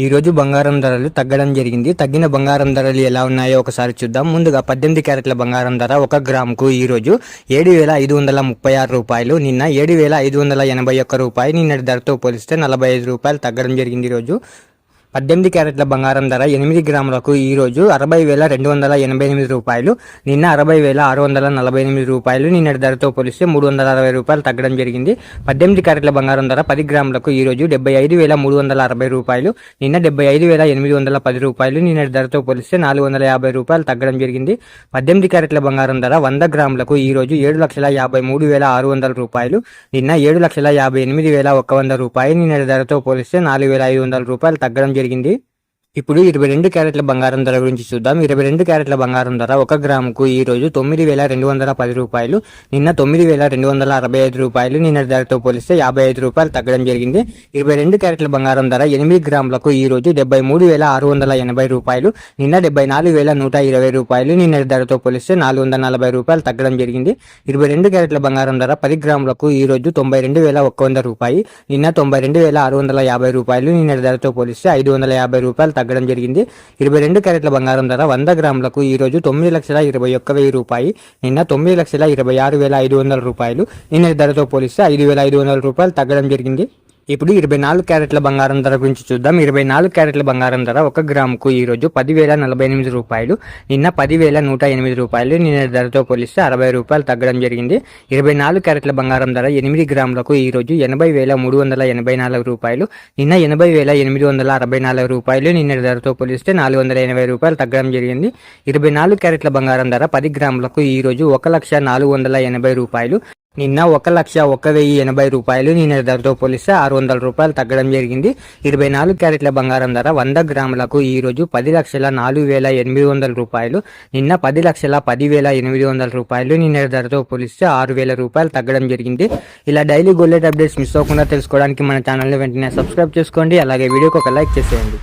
ఈ రోజు బంగారం ధరలు తగ్గడం జరిగింది. తగ్గిన బంగారం ధరలు ఎలా ఉన్నాయో ఒకసారి చూద్దాం. ముందుగా 18 క్యారెట్ల బంగారం ధర 1 గ్రాముకు ఈ రోజు 7,536 రూపాయలు, నిన్న 7,581 రూపాయలు. నిన్నటి ధరతో పోలిస్తే 45 రూపాయలు తగ్గడం జరిగింది. ఈ రోజు 18 క్యారెట్ల బంగారం ధర 8 గ్రాములకు ఈ రోజు 60,288 రూపాయలు, నిన్న 60,648 రూపాయలు. నిన్నటి ధరతో పోలిస్తే 360 రూపాయలు తగ్గడం జరిగింది. 18 క్యారెట్ల బంగారం ధర 10 గ్రాములకు ఈ రోజు 75,360 రూపాయలు, నిన్న 75,810 రూపాయలు. నిన్నటి ధరతో పోలిస్తే 450 రూపాయలు తగ్గడం జరిగింది. 18 క్యారెట్ల బంగారం ధర 100 గ్రాములకు ఈ రోజు 7,53,600 రూపాయలు, నిన్న 7,58,100 రూపాయలు. నిన్నటి ధరతో పోలిస్తే 4,500 రూపాయలు తగ్గడం జరిగింది. ఇప్పుడు 22 క్యారెట్ల బంగారం ధర గురించి చూద్దాం. 22 క్యారెట్ల బంగారం ధర 1 గ్రాముకు ఈ రోజు 9,210 రూపాయలు, నిన్న 9,265 రూపాయలు. నిన్నటి ధరతో పోలిస్తే 55 రూపాయలు తగ్గడం జరిగింది. 22 క్యారెట్ల బంగారం ధర 8 గ్రాములకు ఈ రోజు 73,680 రూపాయలు, నిన్న 74,120 రూపాయలు. నిన్నటి ధరతో పోలిస్తే 440 రూపాయలు తగ్గడం జరిగింది. 22 క్యారెట్ల బంగారం ధర 10 గ్రాములకు ఈ రోజు 92,100 రూపాయలు, నిన్న 92,650 రూపాయలు. నిన్నటి ధరతో పోలిస్తే 550 రూపాయలు తగ్గడం జరిగింది. 22 క్యారెట్ల బంగారం ధర 100 గ్రాములకు ఈ రోజు 9,21,000 రూపాయలు, నిన్న 9,26,500 రూపాయలు. నిన్నటి ధరతో పోలిస్తే 5,500 రూపాయలు తగ్గడం జరిగింది. ఇప్పుడు 24 క్యారెట్ల బంగారం ధర గురించి చూద్దాం. 24 క్యారెట్ల బంగారం ధర 1 గ్రాముకు ఈ రోజు 10,048 రూపాయలు, నిన్న 10,108 రూపాయలు. నిన్న ధరతో పోలిస్తే 60 రూపాయలు తగ్గడం జరిగింది. 24 క్యారెట్ల బంగారం ధర 8 గ్రాములకు ఈ రోజు 80,384 రూపాయలు, నిన్న 80,864 రూపాయలు. నిన్న ధరతో పోలిస్తే 480 రూపాయలు తగ్గడం జరిగింది. 24 క్యారెట్ల బంగారం ధర 10 గ్రాములకు ఈ రోజు 1,04,80 రూపాయలు, నిన్న 1,01,080 రూపాయలు. నిన్న ధరతో పోలిస్తే 600 రూపాయలు తగ్గడం జరిగింది. 24 క్యారెట్ల బంగారం ధర 100 గ్రాములకు ఈ రోజు 10,04,800 రూపాయలు, నిన్న 10,10,800 రూపాయలు. నిన్న ధరతో పోలిస్తే 6,000 రూపాయలు తగ్గడం జరిగింది. ఇలా daily gold rate updates miss అవ్వకుండా తెలుసుకోవడానికి మన ఛానల్ని వెంటనే సబ్స్క్రైబ్ చేసుకోండి. అలాగే వీడియోకి ఒక లైక్ చేసేయండి.